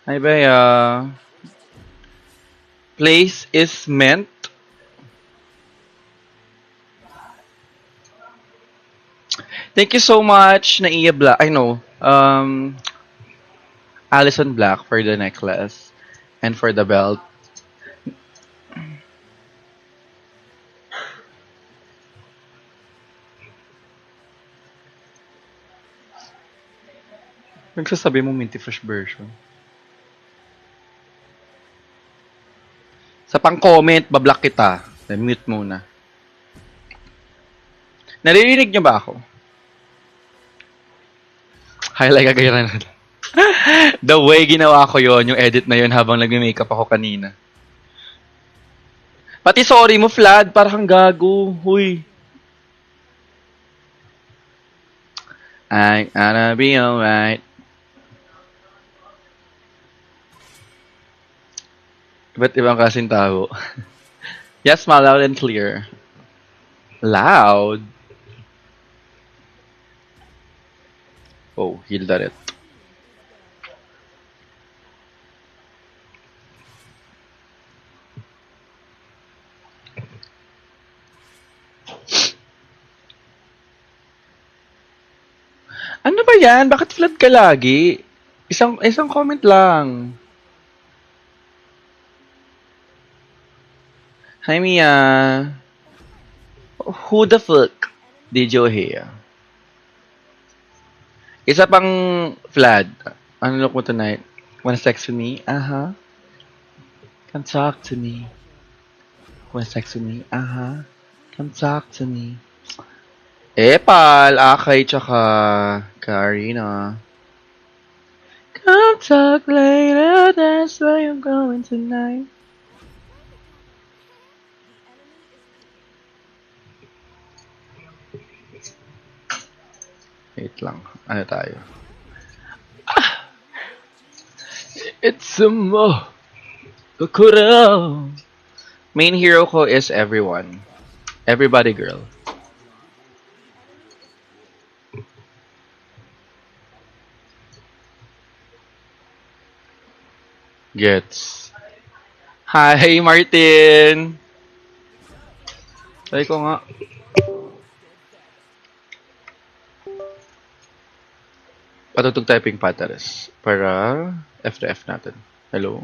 Hi, Bea. Place is meant. Thank you so much, Naiya Black. I know. Alison Black for the necklace and for the belt. Nagsasabi mo minty fresh version. Sa pang-comment, bablock kita. Mute muna. Naririnig niyo ba ako? Highlight kagaya na. The way ginawa ko yon, yung edit na yon habang nag-makeup ako kanina. Pati sorry mo, Vlad. Parang gago. Huy. I'm gonna be alright. Iba't ibang kasing tao. Yes, ma, loud and clear. Loud? Oh, Hildaret. Ano ba yan? Bakit flood ka lagi? Isang comment lang. Hi, Mia. Who the fuck did you hear? Isa pang flood. Ano look mo tonight? Wanna sex with me? Uh-huh. Come talk to me. Wanna sex with me? Uh-huh. Come talk to me. Epal, Akay, tsaka Karina. Come talk later, that's where you're going tonight. Wait lang. Ano tayo? It's a mo. Kukuro. Main hero ko is everyone. Everybody girl. Gets. Hi, Martin! Try ko nga. Patutog typing patterns para F to F natin. Hello?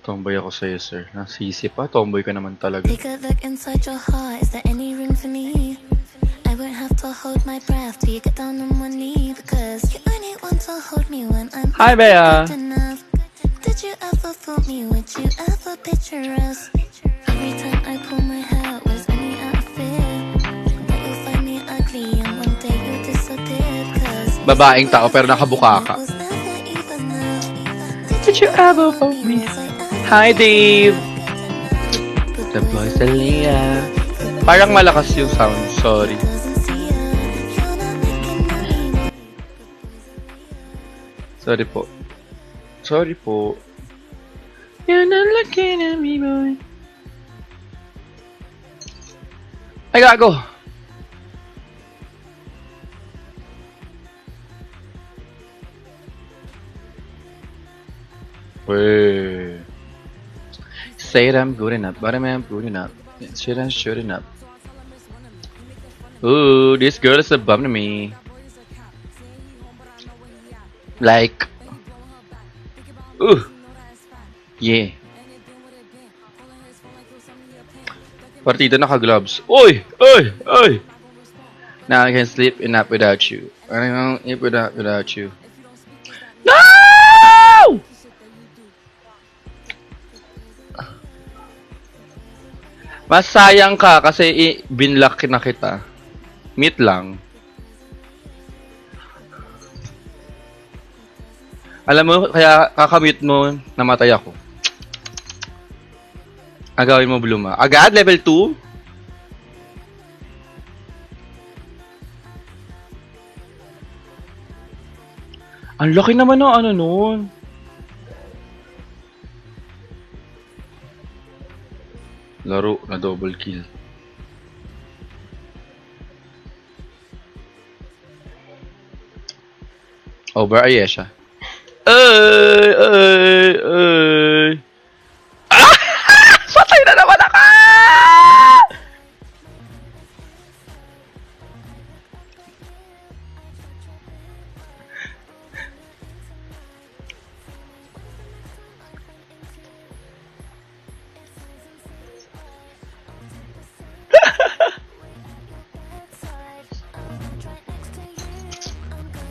Tomboy ako sa'yo, sir. Nasisi pa. Tomboy ka naman talaga. Take a look inside your heart. Is there any room for me? I won't have to hold my breath till you get down on one knee. Because you only want to hold me when I'm Hi, Bea. good enough. Did you ever fool me? Would you ever picture us? Every time I pull my hair, was only out of fear that you'll find me ugly and one day you'll disappear. Cause Babaeng tao pero nakabuka ka. was never even enough. Did you ever fool me? Hi, Dave! The boys Aliyah. Parang malakas yung sound. Sorry. Sorry po. Sorry po. You're not looking at me, boy. Ay, gago! Wait. Say it, I'm good enough, but I'm good enough. Shit, I'm sure enough. Ooh, this girl is a bum to me. Like. Ooh. Yeah. Partida naka-gloves. Oy! Oy! Oy! Now I can sleep enough without you. I don't sleep without you. No! Mas sayang ka kasi binlock na kita. Meet lang. Alam mo, kaya kakamute mo, namatay ako. Agawin mo, Bluma. Agad? Level 2? Ang laki naman ng ano nun. Laro na double kill. Over Ayesha. Ay! Ay! Ay! Ah! Patay na naman ako!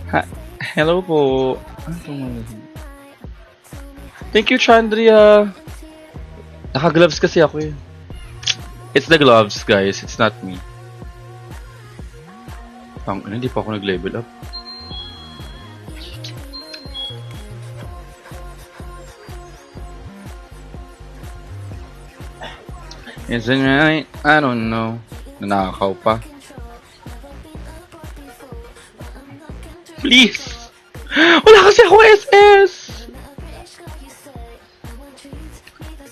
Ha, hello po. Thank you, Chandria. Naka-gloves kasi ako eh. It's the gloves, guys. It's not me. Hindi pa ako nag-level up. It's a night, I don't know. Nanakaw pa. Please! Wala kasi ako SS!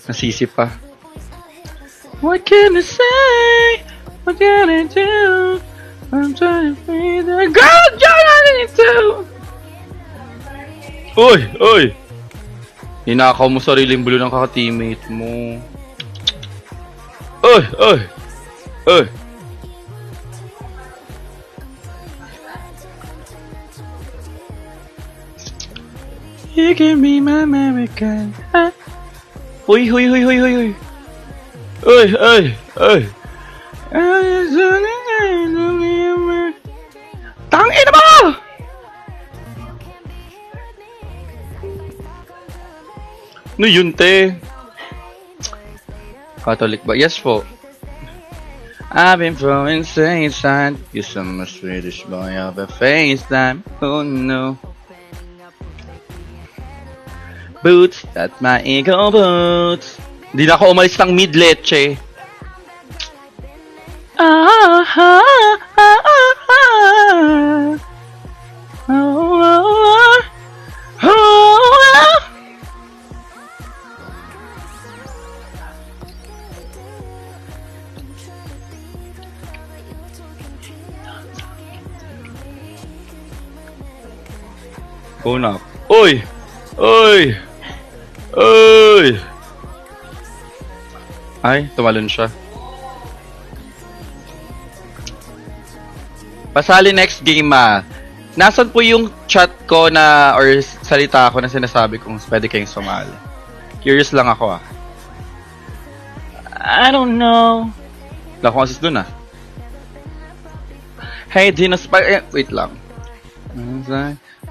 Nasisi pa. What can I say? What can I do? I'm trying to be the girl you're into! Uy! Uy! Hinakaw mo sariling blue ng kaka-teammate mo. Uy! Uy! Uy! You can be my American. Huy, huy, huy, huy, huy, huy. Uy, uy, uy. Tangina mo! No yun, te. Catholic ba? Yes po. I've been throwing things on. You some Swedish boy of a FaceTime. Oh no. Boots, that's my ego boots. Hindi na ako umalis ng mid-leche. Una. Uy! Uy! Uy! Ay, tumalon siya. Pasali next game ah. Nasaan po yung chat ko na or salita ko na sinasabi kung pwede kayong sumali? Curious lang ako ah. I don't know. Wala akong assist dun ah. Hey, Dinos, wait lang.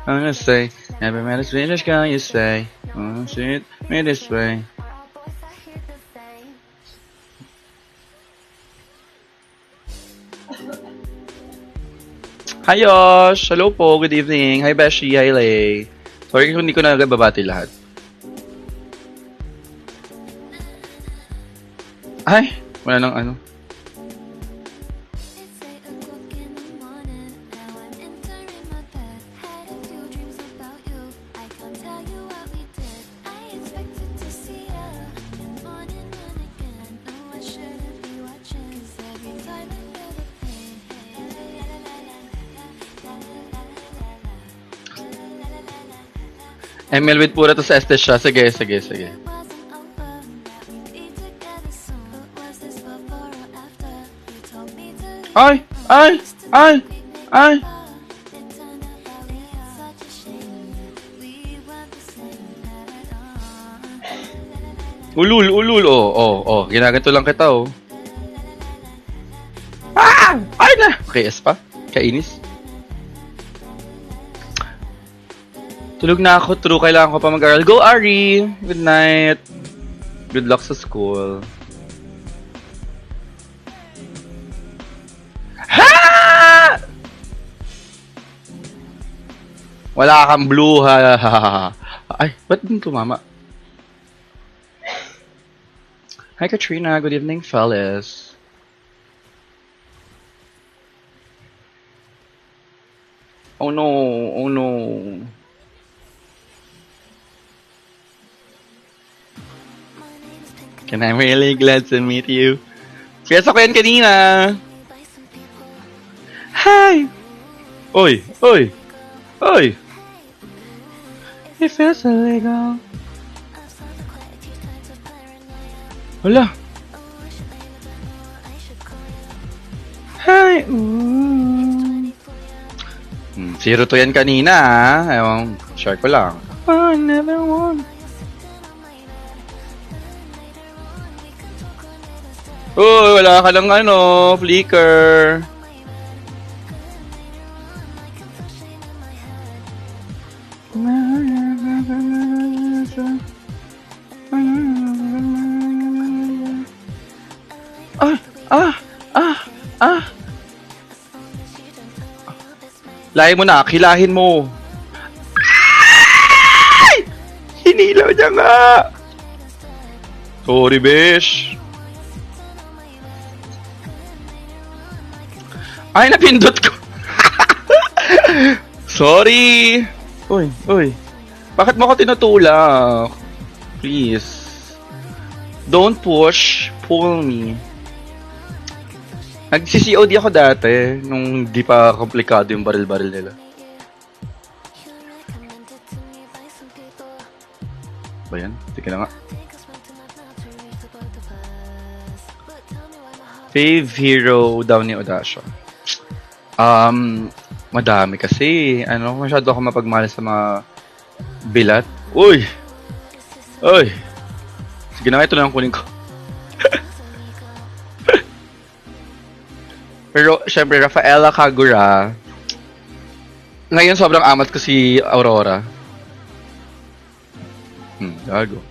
I'm gonna say, never met a Swedish girl, you say. Oh shit, me this way. Hi Yosh! Hello po, good evening. Hi Beshi, hi Lay. Sorry kung hindi ko na babati lahat. Ay, wala nang ano. ML with pura to sa Estes siya. Sige, sige, sige. Ay! Ay! Ay! Ay! Ulul, ulul. Oh. Ginaganto lang kita, oh. Ah! Ay na! Okay, S pa? Kainis. Tulog na ako, true. Kailangan ko pa mag-aral. Go, Ari! Good night. Good luck sa school. Ha! Wala kang blue, ha? Ay, ba't din tumama? Hi, Katrina. Good evening, fellas. Oh no. Oh no. And I'm really glad to meet you. Fiesta ko yan kanina. Hi! Oy! Oy! Oy! It feels so legal. Wala. Hi! Ooh. 0 to yan kanina ah. Ewan, share ko lang. I never want. Uy, wala ka lang ano, flicker. Ah. Lahi mo na, kilahin mo. Ay! Hinilaw niya nga. Sorry, besh. Ay, napindot ko. Sorry. Uy. Bakit mo ako tinutulak? Please. Don't push. Pull me. Nag-CCOD ako dati, nung di pa komplikado yung baril-baril nila. Ba yan? Sige na nga. Fave hero daw ni Odasha. Madami kasi. Masyado ako mapagmahal sa mga bilat. Uy! Sige na nga, ito na ang kunin ko. Pero, syempre, Rafaela Kagura. Ngayon, sobrang amat ko si Aurora. Gago.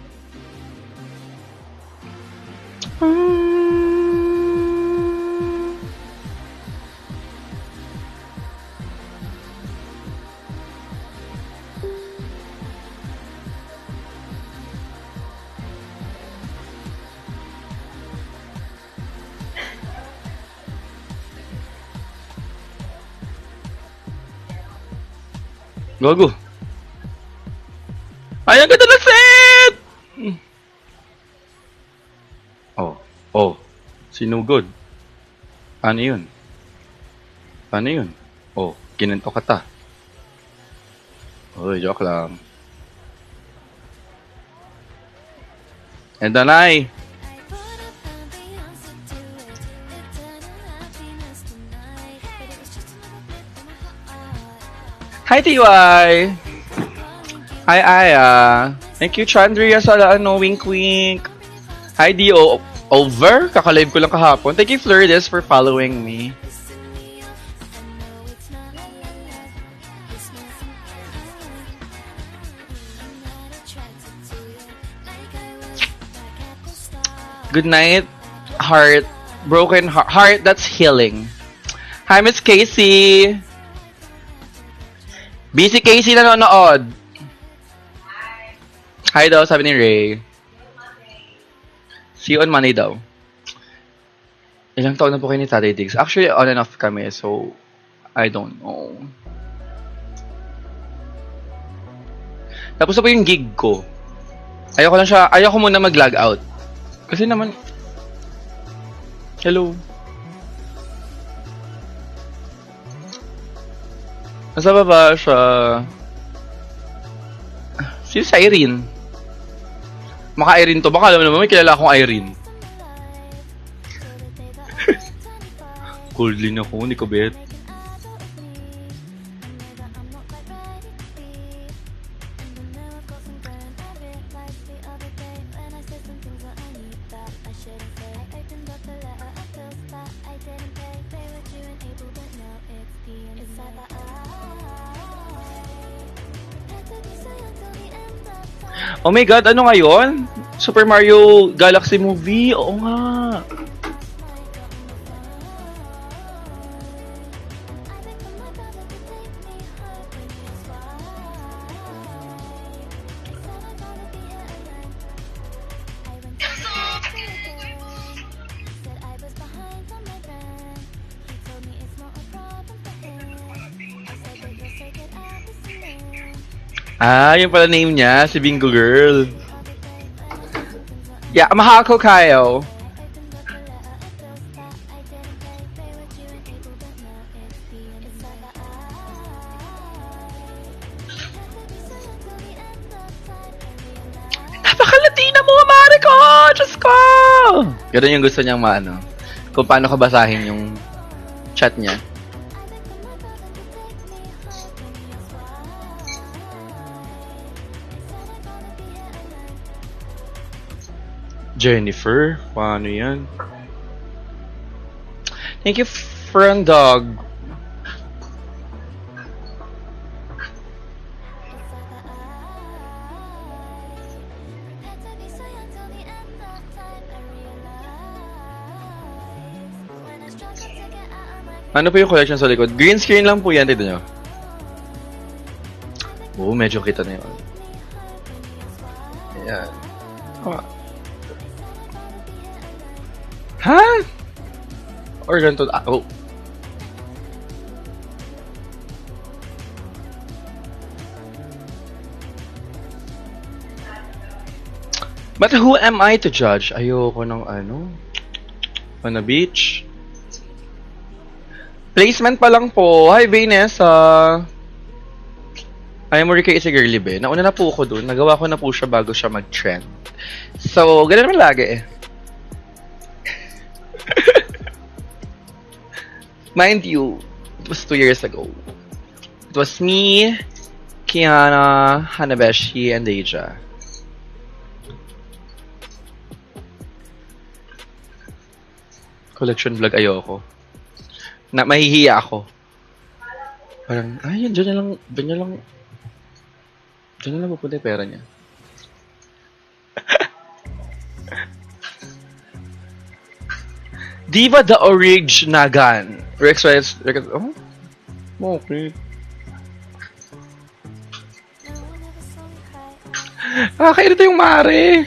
Gago. Ay, ang ganda ng set! Oh. Sinugod. Paano yun? Oh, ginanto ka ta. Uy, joke lang. And Danay. Hi, TY! Hi, Aya. Thank you, Chandria, sa wink wink. Hi, Dio. Over? Kakalive ko lang kahapon. Thank you, Flirdes, for following me. Good night, heart. Broken heart that's healing. Hi, Miss Casey. Busy Casey nanonood. Hi daw, sabi ni Ray. See you on Monday daw. Ilang taon na po kayo ni Tatay Diggs? Actually, on and off kami, so I don't know. Tapos na po yung gig ko. Ayoko muna mag-log out. Kasi naman, hello. Nasa baba siya. Si Irene. Maka Irene to. Baka alam naman may kilala akong Irene. Coldly na ako, hindi ko bet. Oh my God, ano ngayon? Super Mario Galaxy movie? Oo nga. Ah, yung pala name niya, si Bingo Girl. Yeah, mahal ko kayo. Napaka-Latina mo, mare ko! Diyos ko! Ganun yung gusto niyang maano. Kung paano ka basahin yung chat niya. Jennifer? Paano yan? Thank you, friend dog. Ano po yung collection sa likod? Green screen lang po yan, dito nyo. Oo, medyo kita na yun. Ayan. Ah. Ha? Or ganito? Ah, oh. But who am I to judge? Ayoko ng ano. On the beach. Placement pa lang po. Hi, Vanessa. Ayaw mo rin kay si Girly Be. Nauna na po ako dun. Nagawa ko na po siya bago siya mag-trend. So, ganun naman lagi eh. Mind you, it was 2 years ago. It was me, Kiana, Hanabeshi, and Deja. Collection vlog ayoko. Na mahihiya ako. Parang, ay, dyan na lang pupunta yung pera niya. Diva the Originagan. Rex, oh? Okay. Kaya ito yung mare.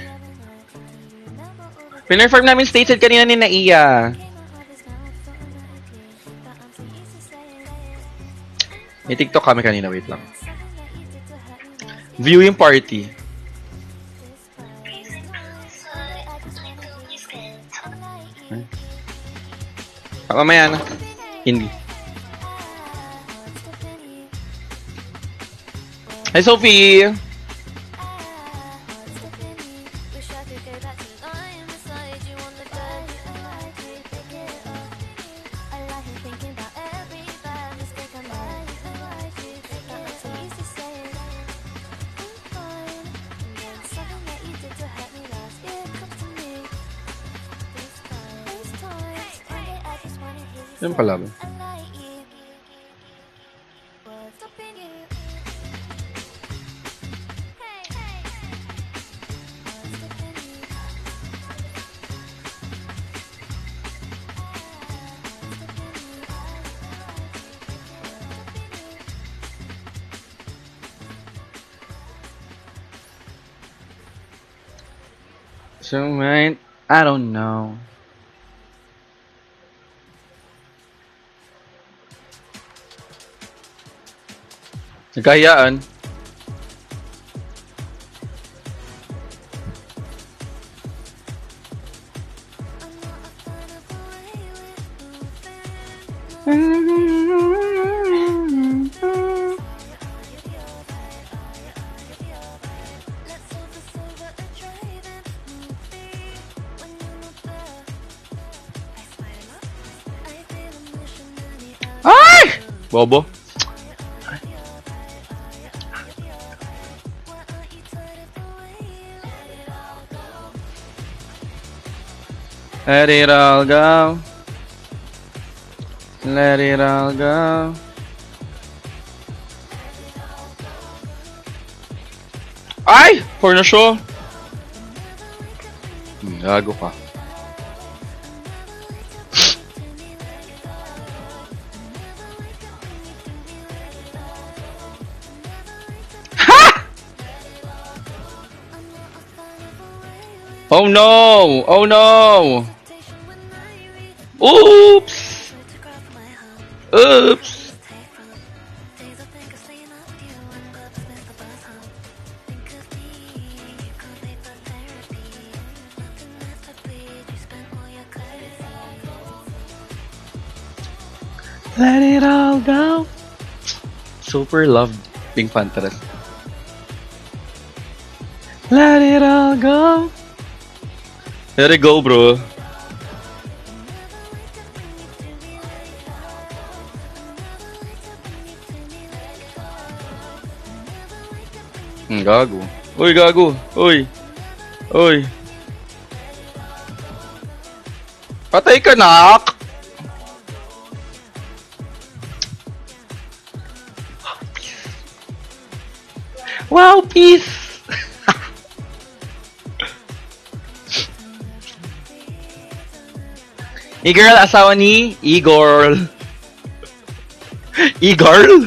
Pinarfarm namin stated kanina ni Naiya. May TikTok kami kanina, wait lang. Viewing party. Mamaya na. Hindi. Hi, Sophie! Yan pala ba? So, right, I don't know. Nagkahiyaan. Ay! Bobo. Let it all go. Let it all go. Ay! Porno show. Gago ka. Oh no! Oh no! Oops! Oops! Let it all go. Super loved Pink Panthers. Let it all go. Let it go, bro. Gago. Uy, gago. Uy. Uy. Patay ka, nak! Wow, peace! E-girl, asawa ni E-girl. E-girl?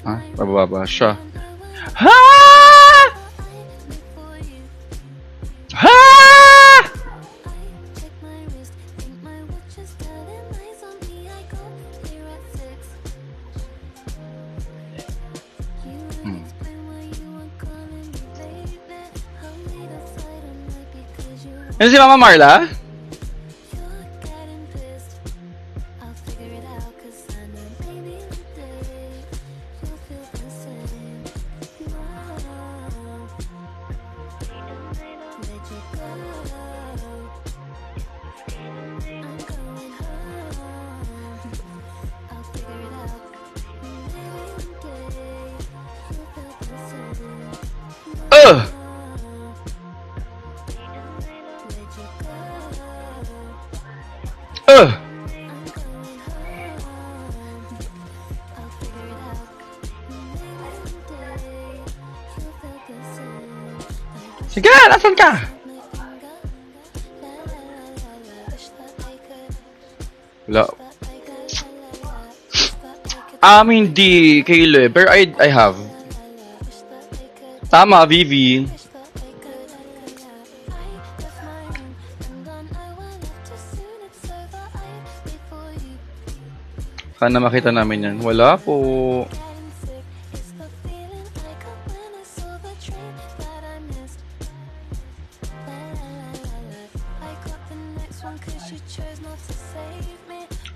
Ha? Bababa siya. Ha! Ha! Ano si Mama Marla? Ugh! Ugh! Sige, nasan ka? Wala. Hindi, Caleb. Pero I have. Tama, Vivi. Sana makita namin yan. Wala po.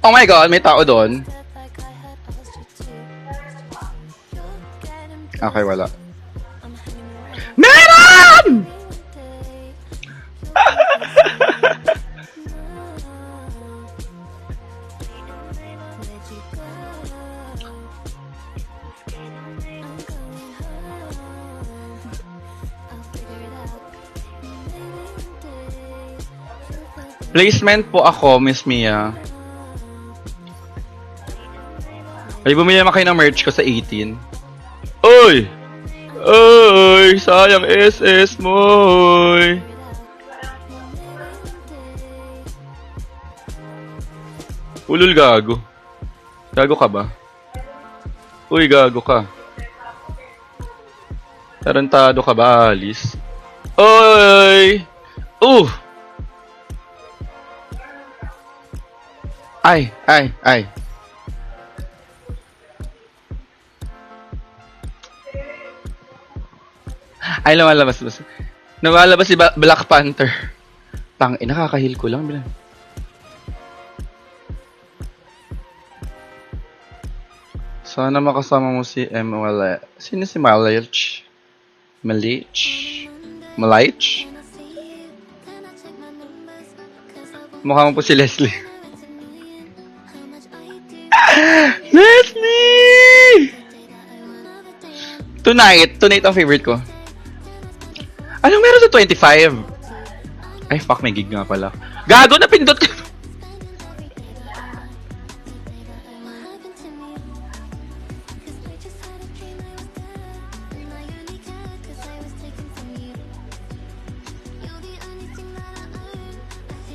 Oh my God, may tao doon. Okay, wala. Meron! Placement po ako, Miss Mia. Ay, bumili naman kayo ng merch ko sa 18. Oy! Oy! Sayang SS mo! Ulul, gago. Gago ka ba? Uy, gago ka. Tarantado ka ba, Alice? Oy! Ay! Ay, lumalabas. Lumalabas si Black Panther. Nakakahil ko lang. Bilang. Sana makasama mo si Emma. Sino si Malich? Mukha mo po si Leslie. Leslie! Tonight ang favorite ko. Anong meron sa 25? Ay, fuck, may gig nga pala. Gago, napindot ka!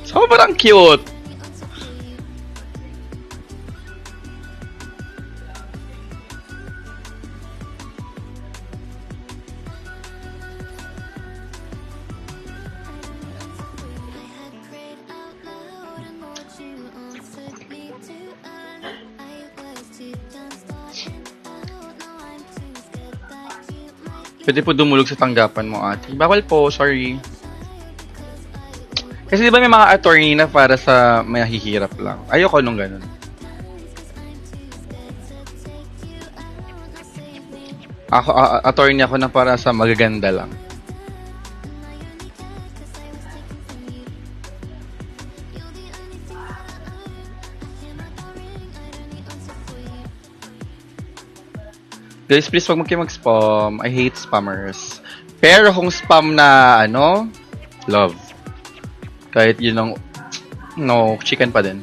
Sobrang cute! Pwede po dumulog sa tanggapan mo, ate. Bawal po, sorry. Kasi di ba may mga attorney na para sa mahihirap lang. Ayoko nung ganun. Ako, attorney ako na para sa magaganda lang. Guys, please wag kayo mag-spam. I hate spammers. Pero kung spam na, love. Kahit yun ang, no, chicken pa din.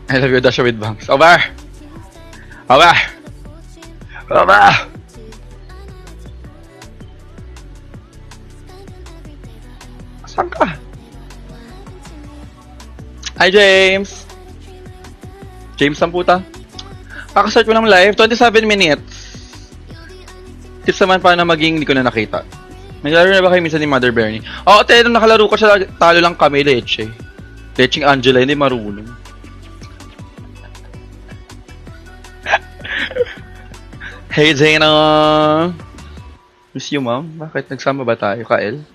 I love you, Dasha with bangs. Over! Over! Over! Saan ka? Hi, James! James ang puta. Kakastart mo ng live, 27 minutes. Tips naman paano maging hindi ko na nakita. Naglaro na ba kayo minsan ni Mother Bernie? Oo, nung nakalaro ko siya, talo lang kami, Leche. Lecheng Angela, hindi marunong. Hey, Zena! Miss you, ma'am. Bakit? Nagsama ba tayo, Kael?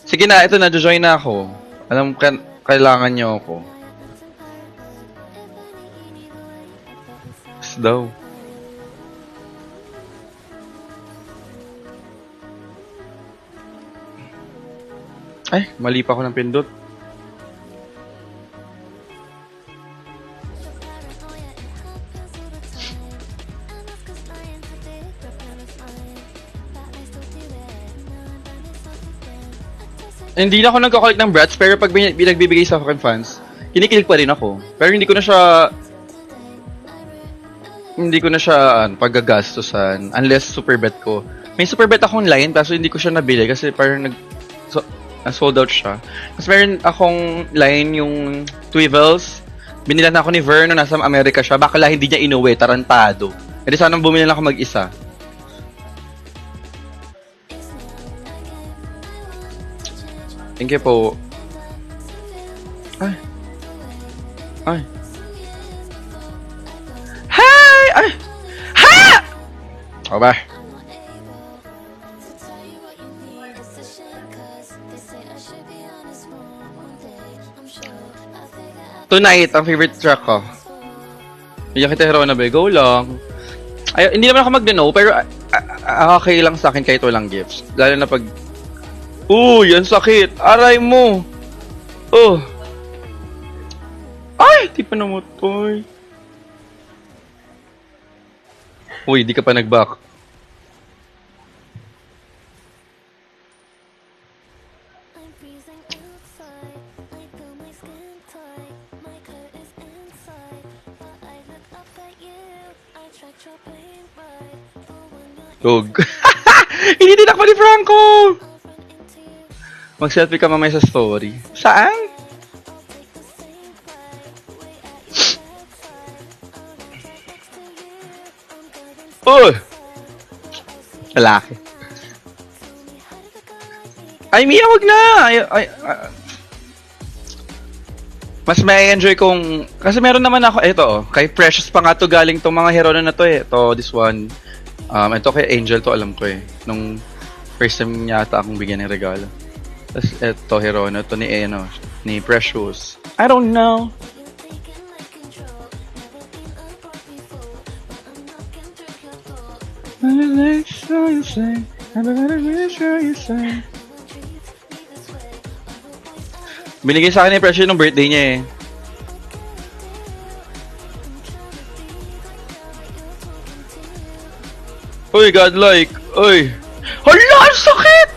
Sige na, ito na, join na ako. Alam, kailangan niyo ako. Yes, daw. Ay, mali pa ako ng pindot. Hindi na ako nagko-collect ng brats, pero pag binagbibigay sa akin fans, kinikilig pa rin ako. Pero hindi ko na siya paggagastusan unless super bet ko. May super bet akong line, pero hindi ko siya nabili kasi parang sold out siya. Mas meron akong line yung Twivels. Binila na ako ni Verno, nasa Amerika siya. Bakala hindi niya inuwi, tarantado. Kasi sana bumili na ako mag-isa. Thank you po. Ay. Ay. Hi! Ay! Ha! O ba? Tonight, ang favorite track ko. Bigyan kita hero na ba? Go lang. Ay, hindi naman ako mag-no, pero okay lang sa akin kahit walang gifts. Lalo na pag uy, ang sakit. Aray mo. Oh. Ay, di pa namutoy. Uy, di ka pa nag-back. Dog. Hindi din ako ni Franco. Mag-selfie ka mamaya sa story. Saan? Oh! Lalaki. Ay, Mia, wag na! Mas may enjoy kung... Kasi meron naman ako... Ito, kay Precious pa nga to galing tong mga hero na to eh. Ito, this one. Ito kay Angel to, alam ko eh. Nung first time niya ata akong bigyan ng regalo. Tapos ito, hero na to ni Precious. I don't know. Binigay sa akin ni Precious nung birthday niya eh. Uy, godlike. Uy. Hala, ang sakit!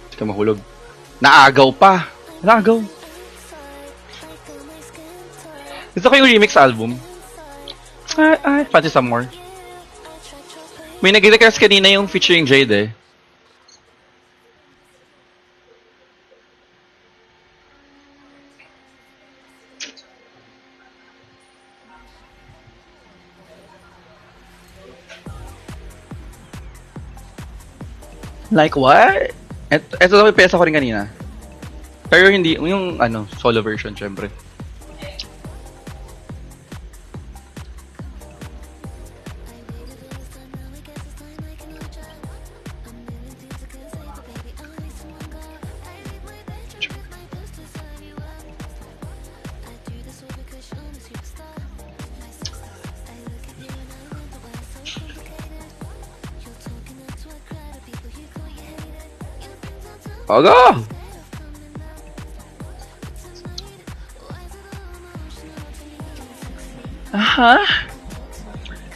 Hindi ka mahulog. Naagaw pa. Naagaw. Gusto ko yung remix album. Fancy some more. May nag-request kanina yung featuring Jade eh. Like what? Ito lang yung pesa ko rin kanina. Pero hindi, yung ano, solo version syempre. Aga! Aha!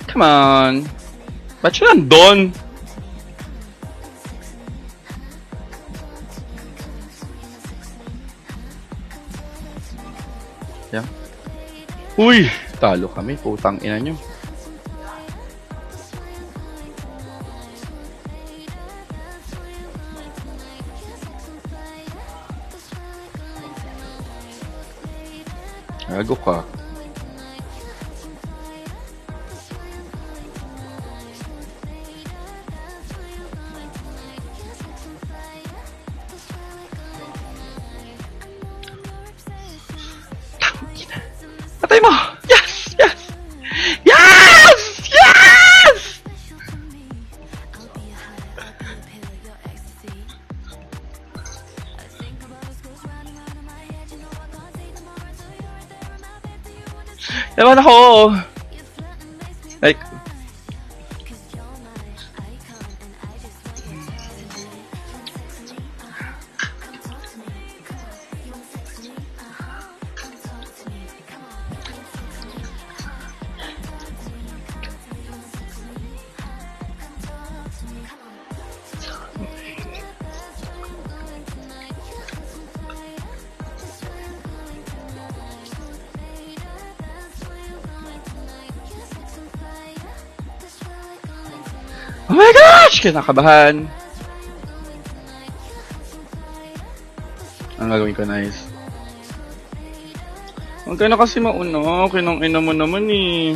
Come on! Ba't siya nandun? Yeah. Uy! Talo kami, putang ina nyo. Gago ka. Patay mo! Yes! Yes! Yes! Yes! Ewan ako! Like, oh my gosh! Kinakabahan. Ang gagawin ko, nice. Huwag ka na kasi mauna. Kinang-ina mo naman eh.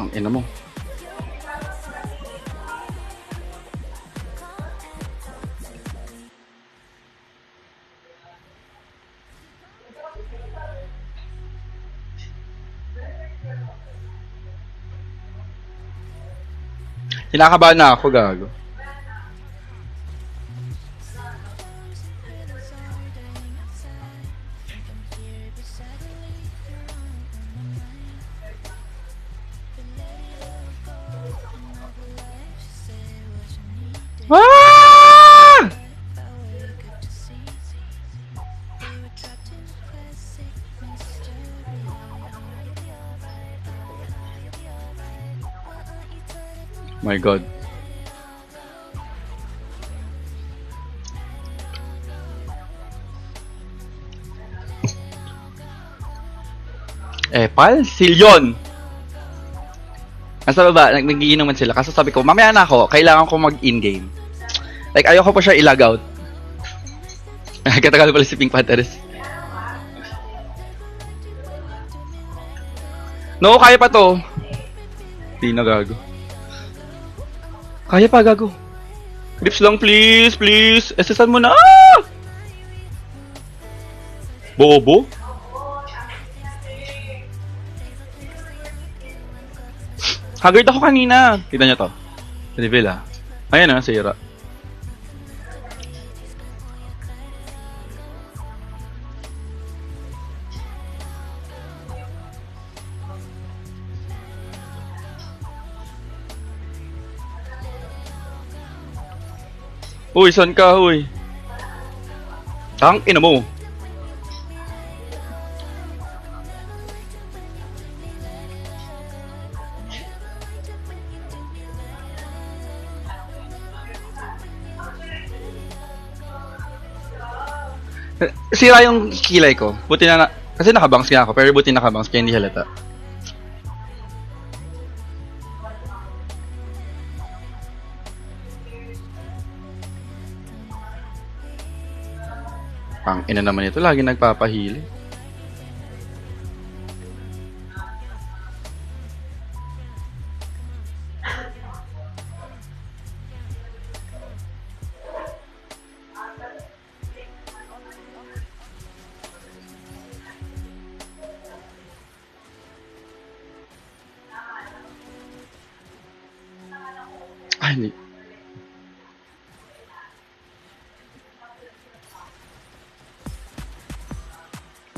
Ang ina mo. Kinakabahan na ako, gago. Ah! My God. Pal, Silyon. Nasa baba, nag-iinuman sila. Kaso sabi ko, mamaya na ako, kailangan ko mag-in-game. Like, ayoko pa siya i-log out. Katagal pala si Pink Panthers. No, kaya pa to. Di na, gago. Kaya pa, gago. Grips lang, please, please. SSan mo na. Ah! Bobo. Haggard ako kanina. Kita niyo to. Reveal ah. Ayan ah, sira. Uy, saan ka, uy? Tang ina mo. Sira yung kilay ko. Buti kasi nakabangs nga ako, pero buti nakabangs kaya hindi halata. Ang ina naman ito, lagi nagpapahili. Ay, hindi.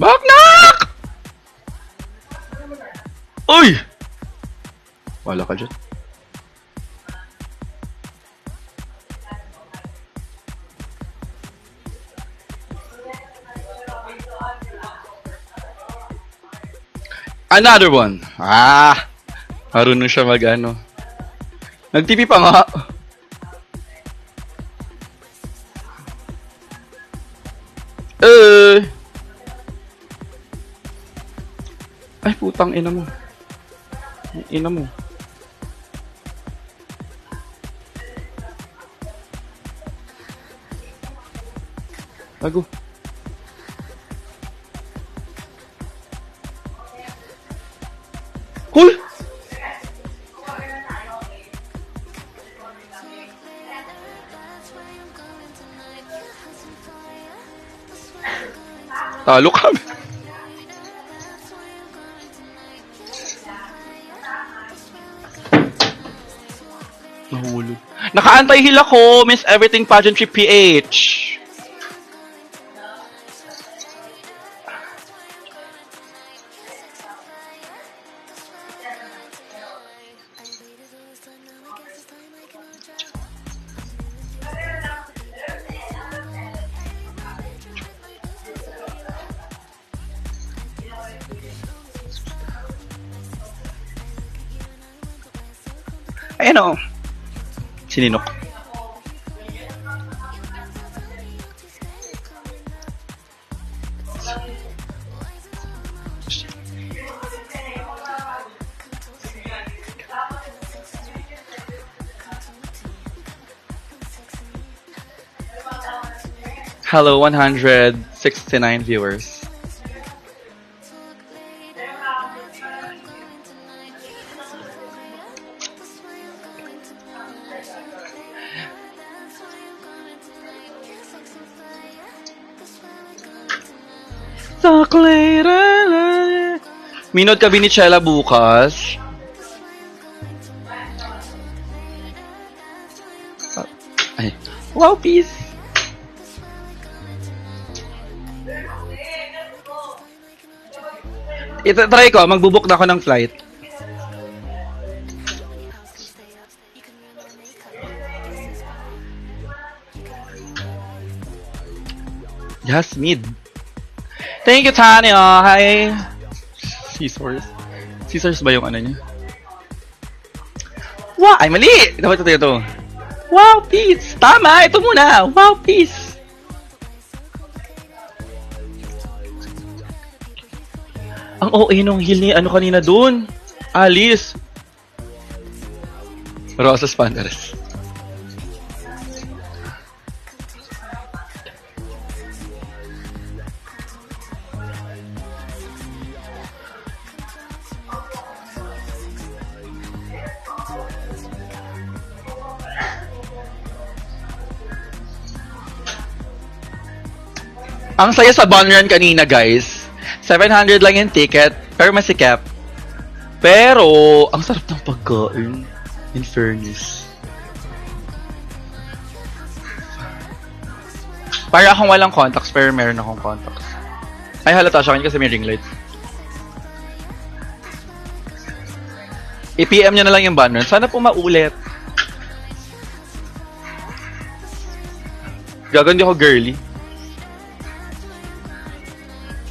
Baknak! Uy! Wala ka dyan. Another one. Marunong siya mag-ano. Nag-TV pa nga. Ay, putang ina mo. Ina mo. Bago. Hoy! Talo kami. Nahulog. Naka-anti-heal ako, Miss Everything Pageantry PH. Ayan o. Sininok. Hello, 169 viewers. Talk later. Minod ka Binichella bukas. Ay. Wow, peace. Try ko, magbubuk na ako ng flight. Yasmid. Thank you, Tanya. Hi. Scissors. Scissors ba yung ano niya? Wow! Ay, mali! Dapat ito. Wow, peace! Tama! Ito muna! Wow, peace! Ang OA nung heal ni ano kanina dun? Alice. Rosas Pandares. Ang saya sa Bon Run kanina, guys. 700 lang yung ticket, pero masikap. Pero, ang sarap ng pagkain. In fairness. Para akong walang contacts, pero meron akong contacts. Ay, halata siya kasi may ring light. I-PM nyo na lang yung Bon Run. Sana po maulit. Gagan di ako girly.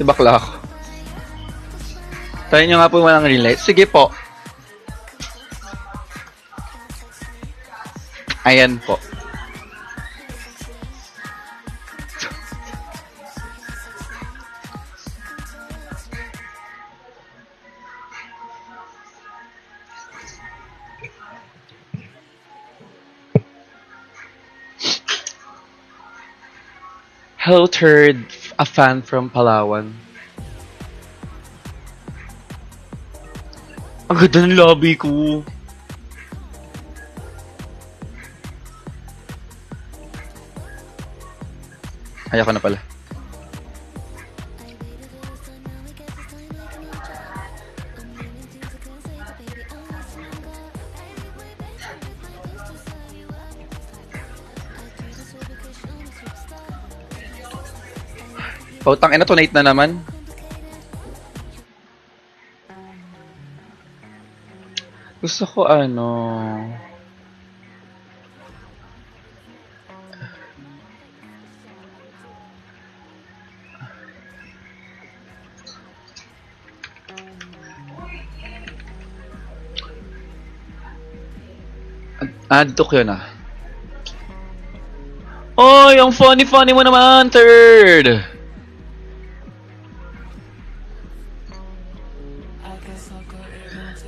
Si bakla ako. Tayo nyo nga po walang ring light. Sige po. Ayan po. Hello, third. A fan from Palawan. Ang ganda ng lobby ko. Ay, ako na pala. Pautang ina, tonight na naman. Gusto ko ano... Dito ko yun ah. Oy, ang funny mo naman, third!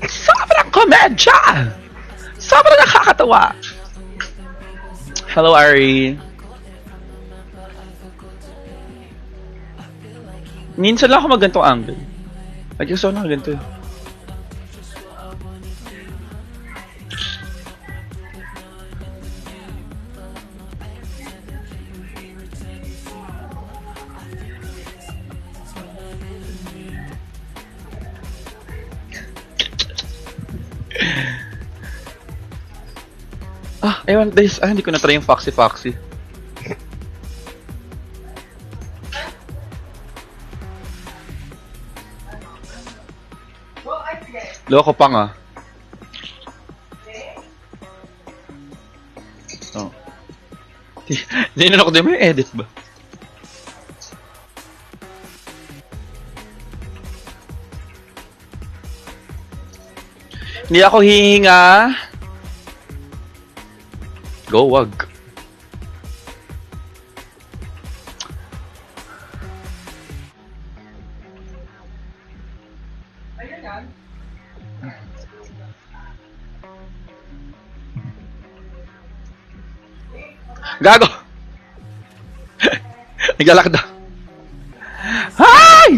Sobrang komedya! Sobrang nakakatawa! Hello, Ari. Minsan lang ako mag-gantong angle. Gusto ko na ganito. Ewan, hindi ko na-try yung Foxy. Loko pa nga. Oh. Hindi na ako din, may edit ba? Hindi ako hihinga. Go, wag. Gago! Naglalakad na. Hi!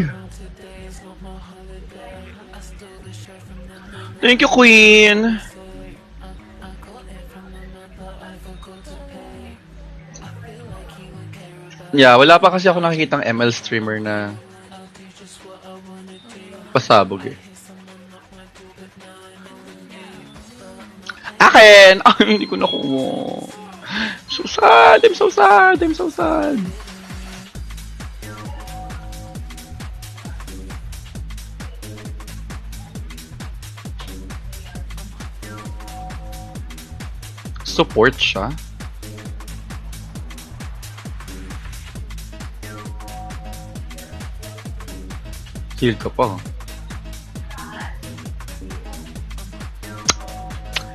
Thank you, Queen. Yeah, wala pa kasi ako nakikitang ML streamer na pasabog eh. Akin! Ay, hindi ko nakuha. So sad! I'm so sad! Support siya? Heal ka pa.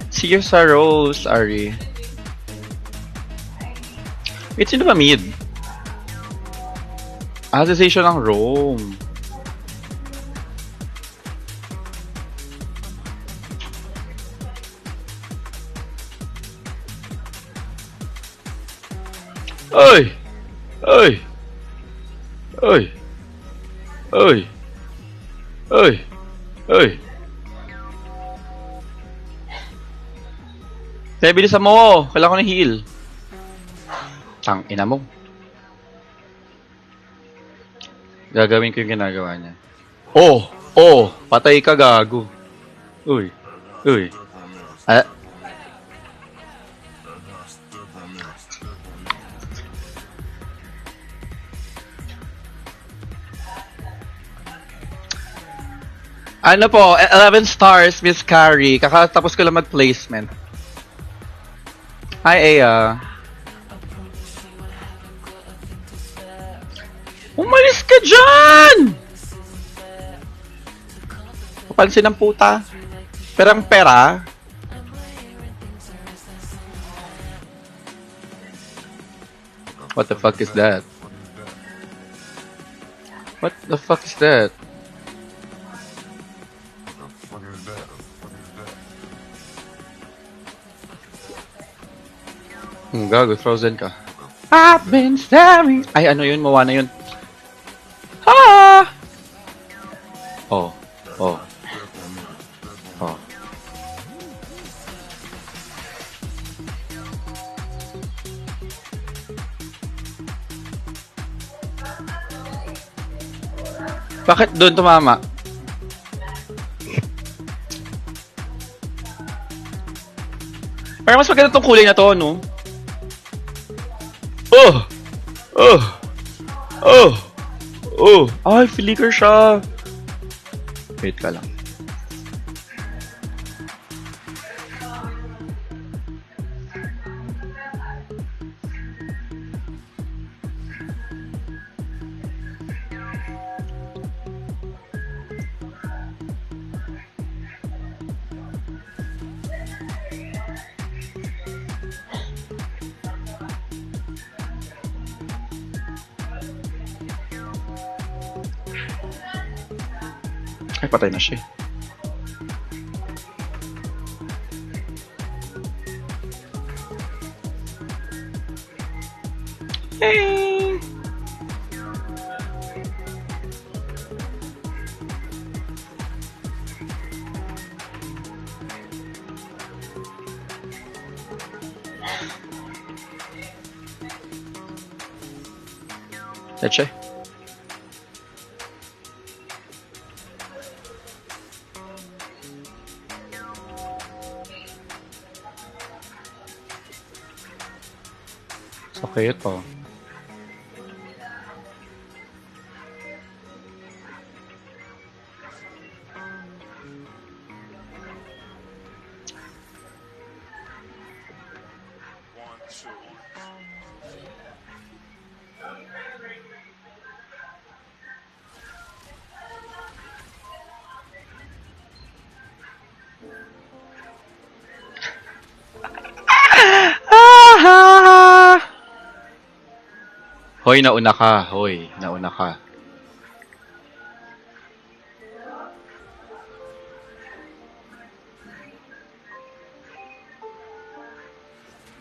See you sa Rose, Ari. Wait, sino ba mid? Association ng Rome. Oy! Oy! Oy! Oy! Oy! Oy! Kaya bilisan mo! Kailangan ko na heal. Tang ina mo. Gagawin ko yung ginagawa niya. Oh! Oh! Patay ka, gago. Uy. Uy. Ano po, 11 stars, Miss Carrie. Kakatapos ko lang mag-placement. Hi, Aya. Umalis ka dyan! Papansin ng puta. Perang pera. What the fuck is that? What the fuck is that? Gago, frozen ka. I've been staring. Ay, ano yun? Moana yun. Ah! Oh. Oh. Oh. Bakit doon tumama? Parang mas maganda tong kulay na to, no? Oh! Oh! Oh! Oh! Ay, flicker siya! Wait ka lang. Ay, patay na siya eh. Hey! Leche? Okay ito. Ah! Hoy, nauna ka. Hoy, nauna ka.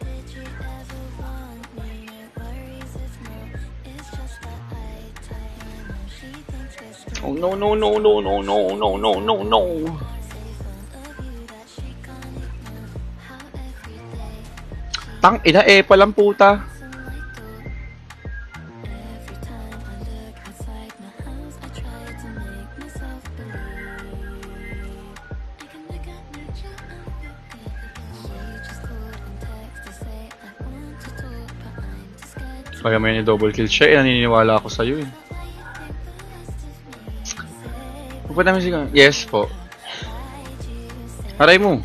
Did you ever want me? No worries if no. It's just that I type my mom. She thinks we're straight. Oh no no no no no no no no no no. Safe one of you that she can't ignore. How every day Tang ina eh, palang puta. some my door. Every time I look outside my house, I try to make myself believe. I can look at nature and forget it. She just called and text to say I want to talk, but I'm too scared to. Kaya may ni-double kill siya eh, naniniwala ako sa'yo eh. Why you think the rest of me? Say Pupunta namin siya. Yes po. why'd you say Aray mo.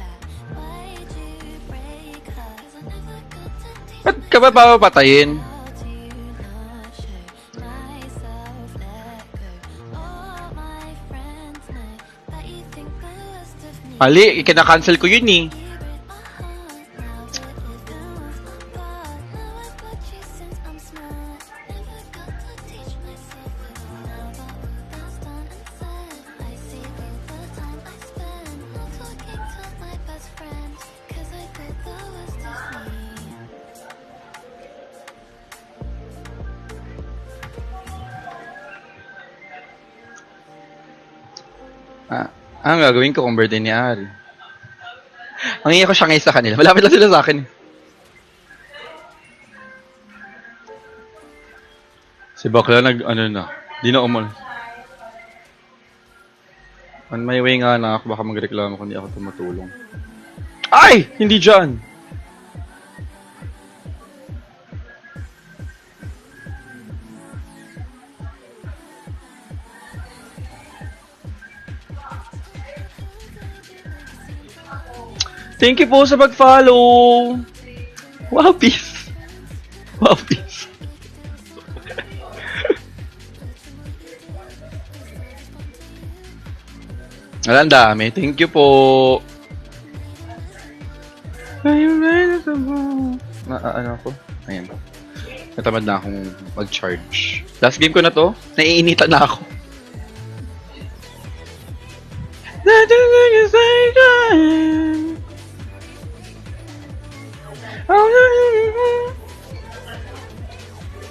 why'd you break us? I never got to teach Ba't ka ba papatayin? how to not show myself let go. All my friends know that you think the worst of me. Ali, ikina-cancel ko yun eh. You broke my heart now, but if it was not God, now I've got you since I'm smart. Never got to teach myself it all. Now that all that's done and said, I see all the time I spend not talking to my best friends, 'cause I thought the worst of me. Ang gagawin ko kung birthday ni Ari? Mangingi ko siya ngayon sa kanila. Malapit lang sila sa akin eh. Si Bakla ano na. Di na umal. On my way nga na ako. Baka magreklamo kung di ako tumutulong. Ay! Hindi dyan! Thank you po sa pag-follow! Wow, peace! Wow, peace! Ang dami. Thank you po! Ano ako? Ayan. Natamad na akong mag-charge. Last game ko na to. Naiinitan na ako.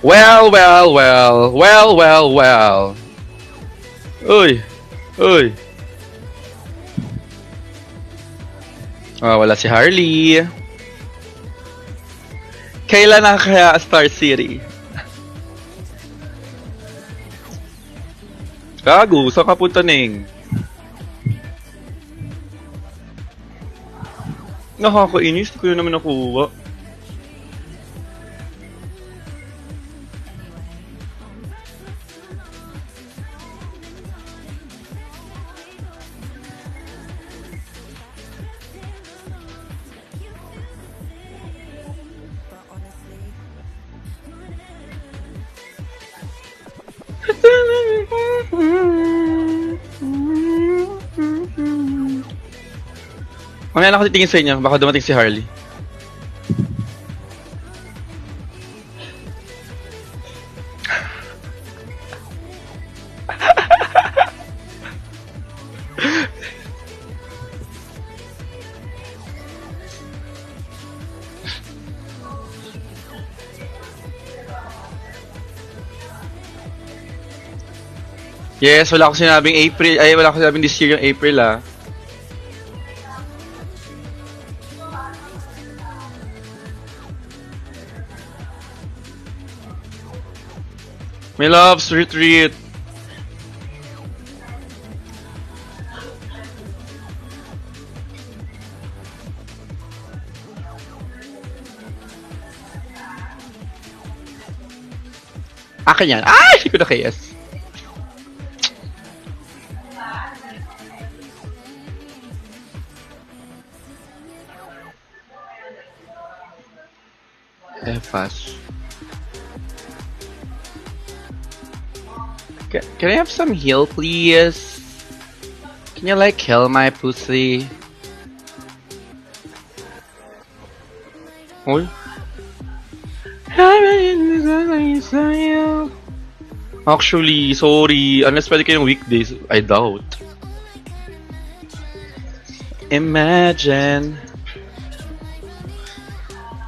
Well, well, well. Well, well, well. Uy. Uy. Ah, wala si Harley. Kailan na kaya Star City? Gago, saan ka punta, Ning? Nakakainis, ko yun naman nakuha. Mamaya na ako titingin sa inyo, baka dumating si Harley. Yes, wala ko sinabing April. Ay, wala ko sinabing this year yung April, ah. My loves, retreat. Akin yan. Ay! Hindi ko na KS. Fast. Can I have some heal, please? Can you like heal my pussy? Uy. Actually, sorry. Unless pwede kayong weekdays, I doubt. Imagine.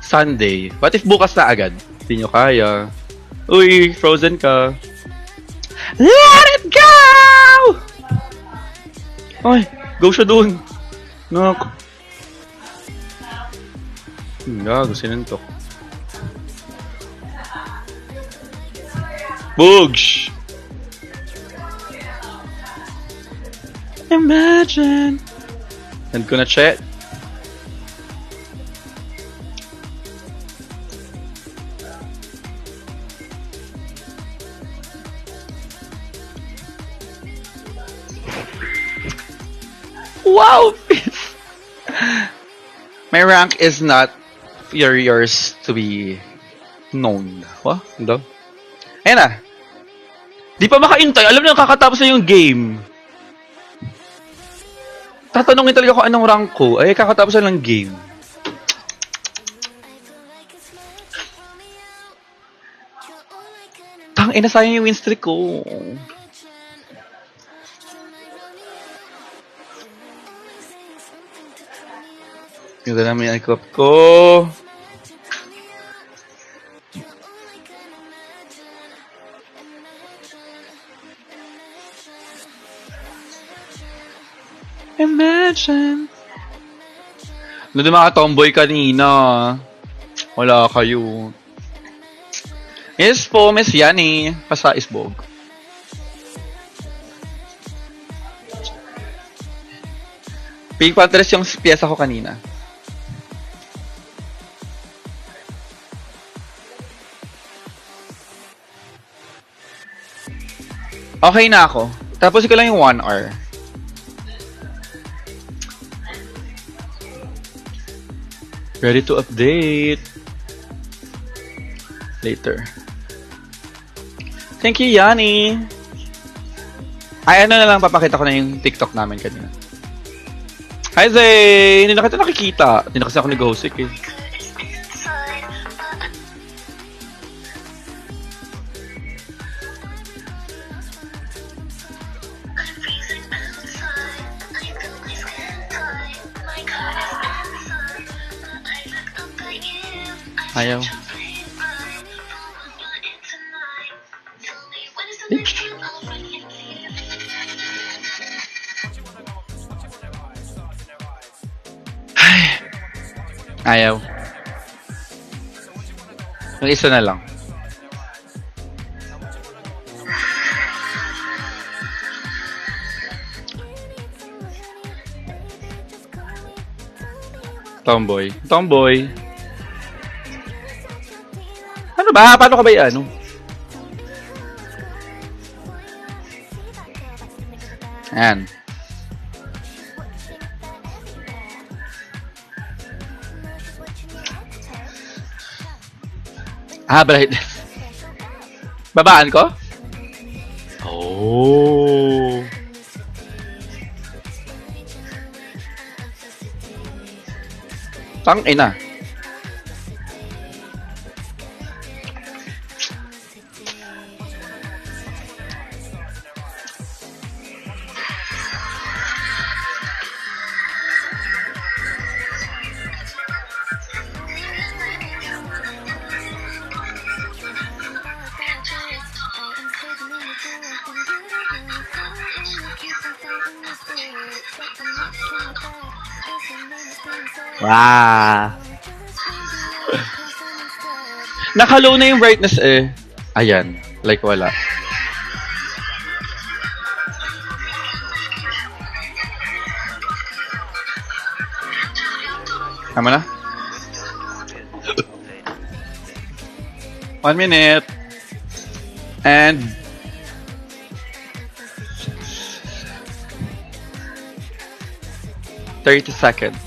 Sunday. What if bukas na agad? Hindi nyo kaya. Uy, frozen ka. Let it go! Ay, go siya dun. Nak. Gago, sinuntok. Bugs! Imagine. Send ko na chat. Wow! My rank is not yours to be known. What? Ano? Ayan na. Di pa makaintay. Alam niyo, kakatapos na yung game. Tatanungin talaga kung anong rank ko. Ay, kakatapos na lang game. Tangina, sayang yung win streak ko. Yung namin yung ikop ko. Imagine. Doon mga tomboy kanina. Wala kayo. Yes po, Miss Yani. Pasa isbog. Pink Panthers yung piyesa ko kanina. Okay na ako. Tapos ko lang yung 1 hour. Ready to update. Later. Thank you, Yani. Ay, ano na lang, papakita ko na yung TikTok namin kanina. Hi, Zay! Hindi na kita nakikita. Hindi na kasi ako nag-hosik eh. Ayaw. Ayaw. Yung isa na lang. Tomboy. Tomboy. Ano ba? Paano ka ba ano? Ayan. Brightness. Babaan ko? Oh. Tang ina. Wow. Nakalow na yung brightness eh. Ayan. Like wala. Tama na? 1 minute. And 30 seconds.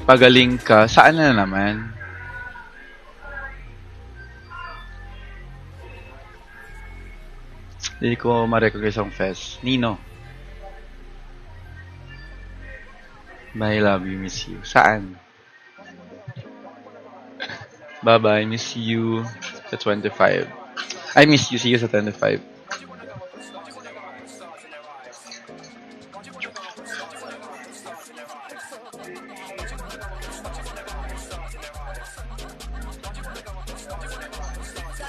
Pagaling ka. Saan na naman? Hindi ko ma-recognize ang fest. Nino. Bye, love you, miss you. Saan? Bye-bye, miss you sa 25. I miss you, see you sa 25.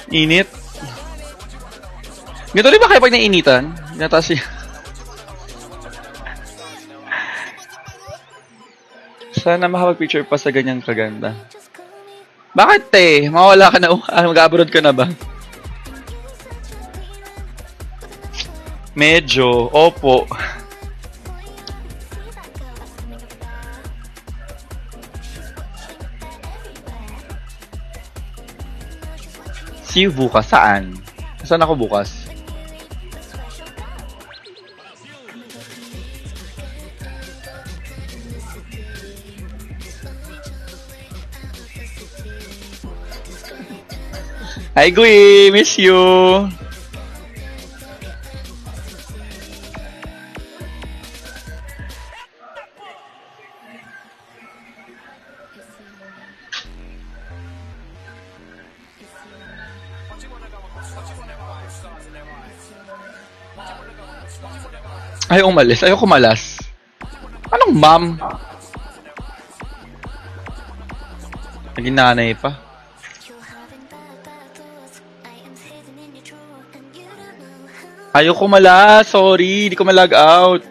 Init. Ganito rin ba kayo pag nainitan? Nataas siya. Sana makapag-picture pa sa ganyang kaganda. Bakit mawala ka na, mag-abroad ka na ba? Medyo, opo. See you bukas. Saan? Saan ako bukas? Hi, Gui! Miss you! Ayaw umalis. Ayaw kumalas. Anong ma'am? Naging nanay pa. Ayaw kumalas. Sorry. Hindi ko ma-log out.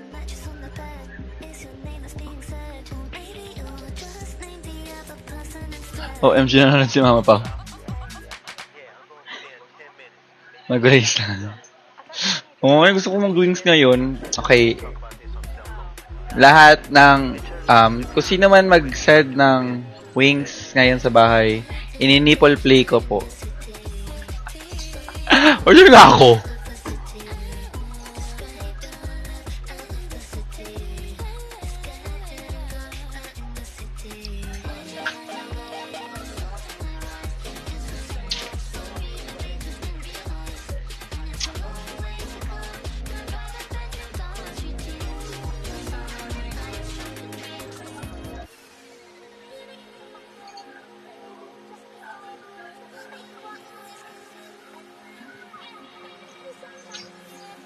OMG na naman si mama pa. Mag-raise na. Oo, gusto ko mag-wings ngayon. Okay. Lahat ng, kung sino man mag-send ng wings ngayon sa bahay, ini-nipple play ko po. Order na ako.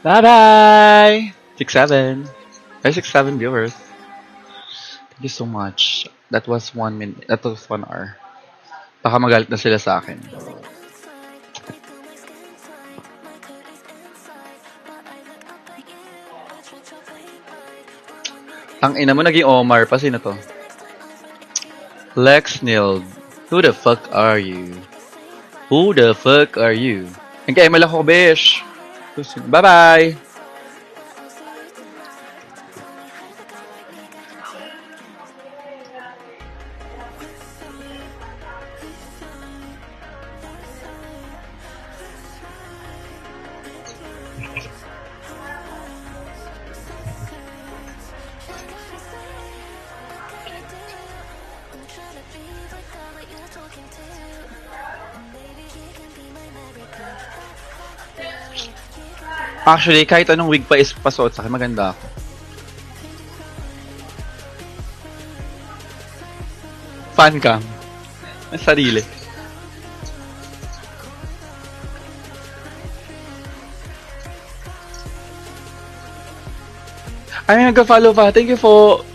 Bye-bye! 6-7. Ay, 6-7 viewers. Thank you so much. That was 1 minute. That was 1 hour. Baka magalit na sila sa akin. Ang ina mo naging Omar pa. Sino to? Lex Nild. Who the fuck are you? Who the fuck are you? Ang kay Emel ako, besh. Bye-bye! Actually, kahit anong wig pa is pasuot sa akin, maganda ako. Fan cam. Ang sarili. Ay, may nag-follow pa. Thank you po.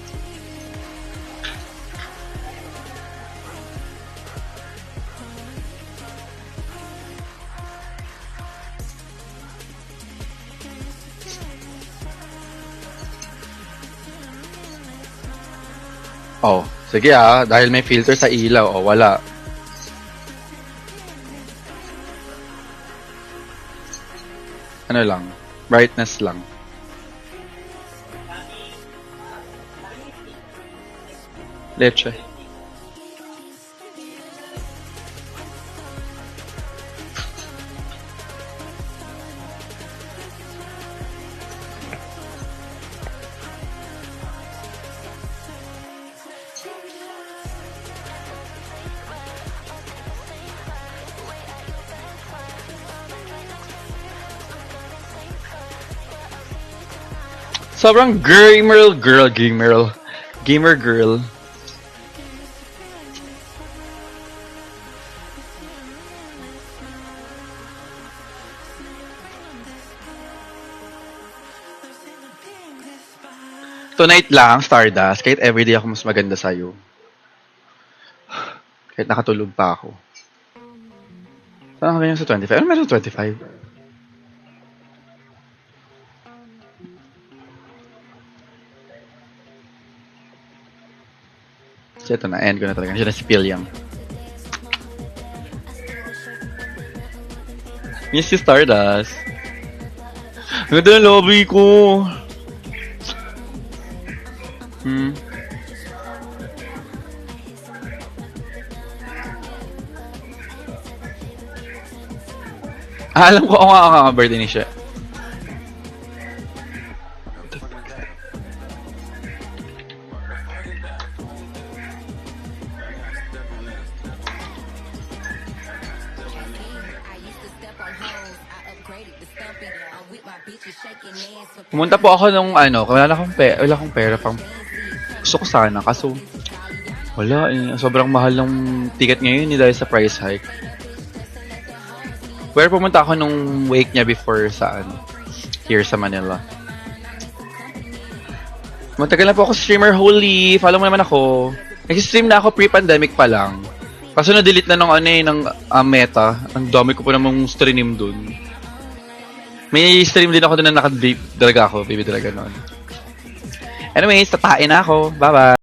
Oh, sige dahil may filter sa ilaw, wala. Ano lang, brightness lang. Leche. Sobrang gamer girl. Tonight lang, Stardust, kahit everyday ako mas maganda sa'yo. Kahit nakatulog pa ako. Saan ka ganyan sa 25? Ano meron sa 25? So, ito na. End ko na talaga. Siya na si Pilliam. Miss you, Stardust. Ang ganda ng lobby ko. Alam ko ako nga birthday ni siya. Pumunta po ako nung wala akong pera pang gusto ko sana kaso wala sobrang mahal ng ticket ngayon dahil sa price hike. Pero pumunta ako nung wake niya before sa here sa Manila. Matagal na po ako streamer, holy. Follow mo naman ako. Nag-stream na ako pre-pandemic pa lang. Kaso na-delete na ng Meta. Ang dami ko po namang stream dun. May stream din ako doon na naka-baby talaga ako, baby talaga noon. Anyways, tatain na ako. Bye-bye!